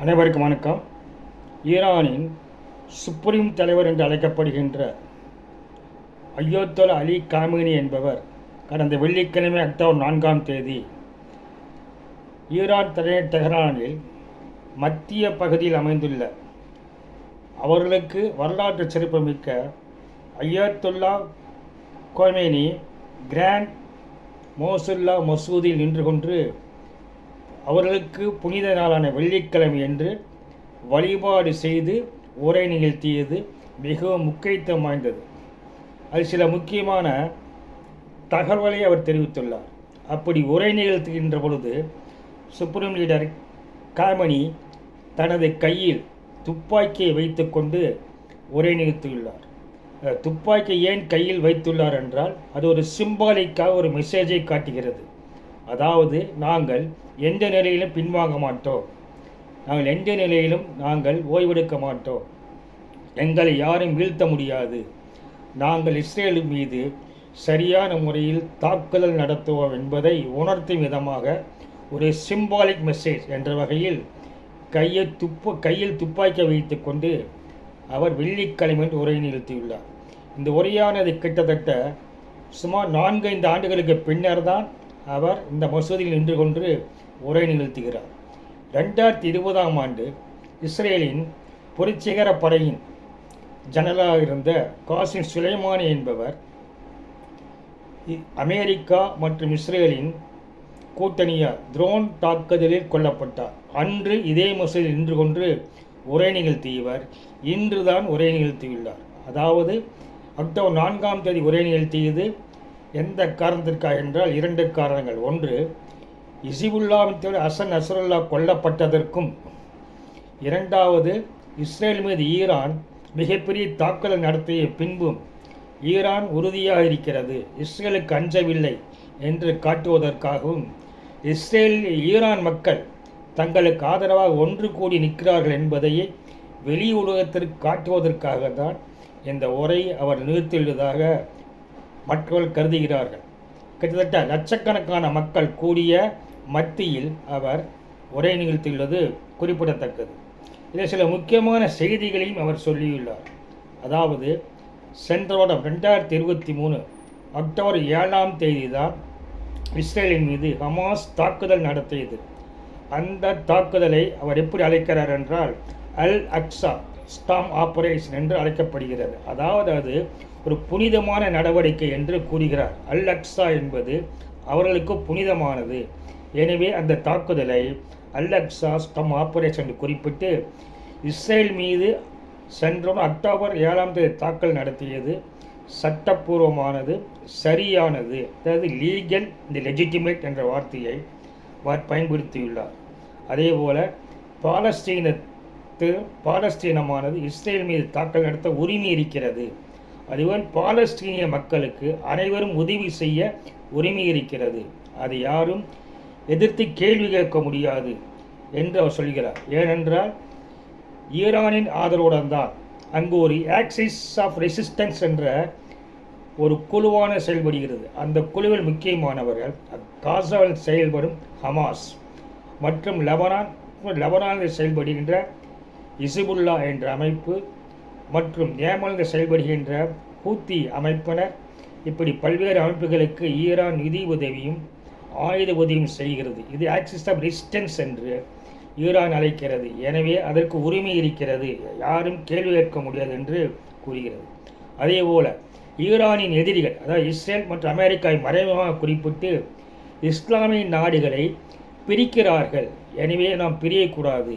அனைவருக்கும் வணக்கம். ஈரானின் சுப்ரீம் தலைவர் என்று அழைக்கப்படுகின்ற அய்யத்தொல்லா அலி காமினி என்பவர் கடந்த வெள்ளிக்கிழமை அக்டோபர் 4 ஈரான் தலைநகர் தெஹ்ரானில் மத்திய பகுதியில் அமைந்துள்ள அவர்களுக்கு வரலாற்று சிறப்புமிக்க அய்யத்துல்லா கோமேனி கிராண்ட் மோசுல்லா மசூதியில் நின்று கொண்டு அவர்களுக்கு புனித நாளான வெள்ளிக்கிழமை என்று வழிபாடு செய்து உரை நிகழ்த்தியது மிகவும் முக்கியத்துவம் வாய்ந்தது. அது சில முக்கியமான தகவல்களை அவர் தெரிவித்துள்ளார். அப்படி உரை நிகழ்த்துகின்ற பொழுது சுப்ரீம் லீடர் காமனி தனது கையில் துப்பாக்கியை வைத்துக்கொண்டு உரை நிகழ்த்தியுள்ளார். துப்பாக்கி ஏன் கையில் வைத்துள்ளார் என்றால் அது ஒரு சிம்பாலிக்காக ஒரு மெசேஜை காட்டுகிறது. அதாவது நாங்கள் எந்த நிலையிலும் பின்வாங்க மாட்டோம், நாங்கள் எந்த நிலையிலும் நாங்கள் ஓய்வெடுக்க மாட்டோம், எங்களை யாரும் வீழ்த்த முடியாது, நாங்கள் இஸ்ரேல் மீது சரியான முறையில் தாக்குதல் நடத்துவோம் என்பதை உணர்த்தும் விதமாக ஒரு சிம்பாலிக் மெசேஜ் என்ற வகையில் கையில் துப்பாக்கி வைத்து கொண்டு அவர் வெள்ளிக்கிழமை உரை நிகழ்த்தியுள்ளார். இந்த உரையானது கிட்டத்தட்ட சுமார் 4-5 ஆண்டுகளுக்கு பின்னர் தான் அவர் இந்த மசூதியில் நின்று கொண்டு உரை நிகழ்த்துகிறார். 2020 இஸ்ரேலின் புரட்சிகர படையின் ஜெனரலாக இருந்த காசிம் சுலைமானி என்பவர் அமெரிக்கா மற்றும் இஸ்ரேலின் கூட்டணியார் ட்ரோன் தாக்குதலில் கொல்லப்பட்டார். அன்று இதே மசூதியில் நின்று கொண்டு உரை நிகழ்த்தியவர் இன்றுதான் உரை நிகழ்த்தியுள்ளார். அதாவது அக்டோபர் 4 உரை நிகழ்த்தியது எந்த காரணத்திற்காக என்றால் 2 காரணங்கள். ஒன்று, இசிபுல்லாவின் தலைவர் ஹசன் நஸ்ரல்லா கொல்லப்பட்டதற்கும், இரண்டாவது இஸ்ரேல் மீது ஈரான் மிகப்பெரிய தாக்குதல் நடத்திய பின்பும் ஈரான் உறுதியாக இருக்கிறது, இஸ்ரேலுக்கு அஞ்சவில்லை என்று காட்டுவதற்காகவும், ஈரான் மக்கள் தங்களுக்கு ஆதரவாக ஒன்று கூடி நிற்கிறார்கள் என்பதையே வெளி உலகத்திற்கு காட்டுவதற்காக தான் இந்த உரை அவர் நிறுத்தியுள்ளதாக மற்றவர்கள் கருதுகிறார்கள். கிட்டத்தட்ட லட்சக்கணக்கான மக்கள் கூடிய மத்தியில் அவர் உரை நிகழ்த்தியுள்ளது குறிப்பிடத்தக்கது. இதில் சில முக்கியமான செய்திகளையும் அவர் சொல்லியுள்ளார். அதாவது சென்ற வருடம் 2023 அக்டோபர் 7 தான் இஸ்ரேலின் மீது ஹமாஸ் தாக்குதல் நடத்தியது. அந்த தாக்குதலை அவர் எப்படி அழைக்கிறார் என்றால் அல் அக்ஸா ஸ்டாம் ஆபரேஷன் என்று அழைக்கப்படுகிறது. அதாவது அது ஒரு புனிதமான நடவடிக்கை என்று கூறுகிறார். அல் அக்ஸா என்பது அவர்களுக்கு புனிதமானது. எனவே அந்த தாக்குதலை அல் அக்ஸா ஸ்டாம் ஆபரேஷன் என்று குறிப்பிட்டு இஸ்ரேல் மீது சென்ற அக்டோபர் 7 தாக்கல் நடத்தியது சட்டப்பூர்வமானது, சரியானது, அதாவது லீகல் இந்த லெஜிட்டிமேட் என்ற வார்த்தையை பயன்படுத்தியுள்ளார். அதேபோல பாலஸ்தீனமானது இஸ்ரேல் மீது தாக்கல் நடத்த உரிமை இருக்கிறது. அதுபோல் பாலஸ்தீனிய மக்களுக்கு அனைவரும் உதவி செய்ய உரிமை இருக்கிறது, அதை யாரும் எதிர்த்து கேள்வி கேட்க முடியாது என்று அவர் சொல்கிறார். ஏனென்றால் ஈரானின் ஆதரவுடன் தான் அங்கு ஒரு ஆக்சிஸ் ஆஃப் ரெசிஸ்டன்ஸ் என்ற ஒரு குழுவான செயல்படுகிறது. அந்த குழுவில் முக்கியமானவர்கள் காசாவில் செயல்படும் ஹமாஸ் மற்றும் லெபனானில் செயல்படுகின்ற இசிபுல்லா என்ற அமைப்பு மற்றும் ஏமனில் செயல்படுகின்ற ஹூத்தி அமைப்பினர், இப்படி பல்வேறு அமைப்புகளுக்கு ஈரான் நிதி உதவியும் ஆயுத உதவியும் செய்கிறது. இது ஆக்சிஸ் ஆஃப் ரெசிஸ்டன்ஸ் என்று ஈரான் அழைக்கிறது. எனவே அதற்கு உரிமை இருக்கிறது, யாரும் கேள்வி கேட்க முடியாது என்று கூறுகிறது. அதேபோல ஈரானின் எதிரிகள், அதாவது இஸ்ரேல் மற்றும் அமெரிக்காவை மறைமுகமாக குறிப்பிட்டு இஸ்லாமிய நாடுகளை பிரிக்கிறார்கள், எனவே நாம் பிரியக்கூடாது,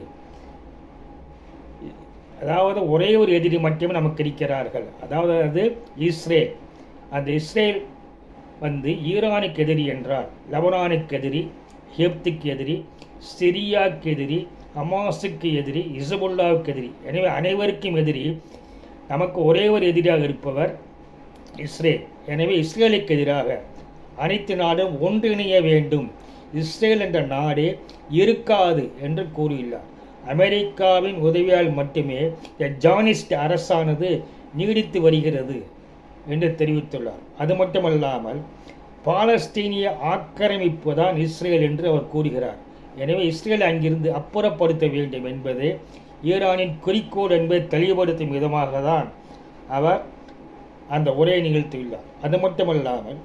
அதாவது ஒரே ஒரு எதிரி மட்டுமே நமக்கு இருக்கிறார்கள், அதாவது அது இஸ்ரேல். அந்த இஸ்ரேல் ஈரானுக்கு எதிரி என்றால் லெபனானுக்கு எதிரி, ஹெப்துக்கு எதிரி, சிரியாவுக்கு எதிரி, ஹமாஸுக்கு எதிரி, இஸ்புல்லாவுக்கு எதிரி. எனவே அனைவருக்கும் எதிரி, நமக்கு ஒரே ஒரு எதிரியாக இருப்பவர் இஸ்ரேல். எனவே இஸ்ரேலுக்கு எதிராக அனைத்து நாடும் ஒன்றிணைய வேண்டும், இஸ்ரேல் என்ற நாடே இருக்காது என்று கூறியுள்ளார். அமெரிக்காவின் உதவியால் மட்டுமே ஜானிஸ்ட் அரசானது நீடித்து வருகிறது என்று தெரிவித்துள்ளார். அது மட்டுமல்லாமல் பாலஸ்தீனிய ஆக்கிரமிப்பு தான் இஸ்ரேல் என்று அவர் கூறுகிறார். எனவே இஸ்ரேலை அங்கிருந்து அப்புறப்படுத்த வேண்டும் என்பது ஈரானின் குறிக்கோள் என்பதை தெளிவுபடுத்தும் விதமாக தான் அவர் அந்த உரையை நிகழ்த்தியுள்ளார். அது மட்டுமல்லாமல்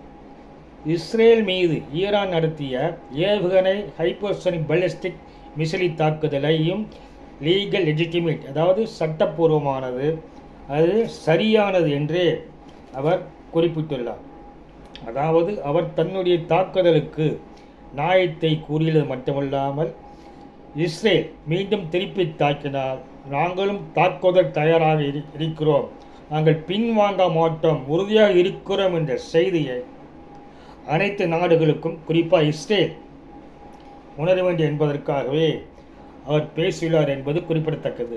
இஸ்ரேல் மீது ஈரான் நடத்திய ஏவுகணை ஹைப்பர்சோனிக் பாலிஸ்டிக் மிசைல் தாக்குதலையும் லீகல் லெஜிட்டிமேட், அதாவது சட்டப்பூர்வமானது, அது சரியானது என்றே அவர் குறிப்பிட்டுள்ளார். அதாவது அவர் தன்னுடைய தாக்குதலுக்கு நியாயத்தை கூறியது மட்டுமல்லாமல் இஸ்ரேல் மீண்டும் திருப்பி தாக்கினால் நாங்களும் தாக்குதல் தயாராக இருக்கிறோம், நாங்கள் பின்வாங்க மாட்டோம், உறுதியாக இருக்கிறோம் என்ற செய்தியை அனைத்து நாடுகளுக்கும் குறிப்பாக இஸ்ரேல் உணர வேண்டும் என்பதற்காகவே அவர் பேசியுள்ளார் என்பது குறிப்பிடத்தக்கது.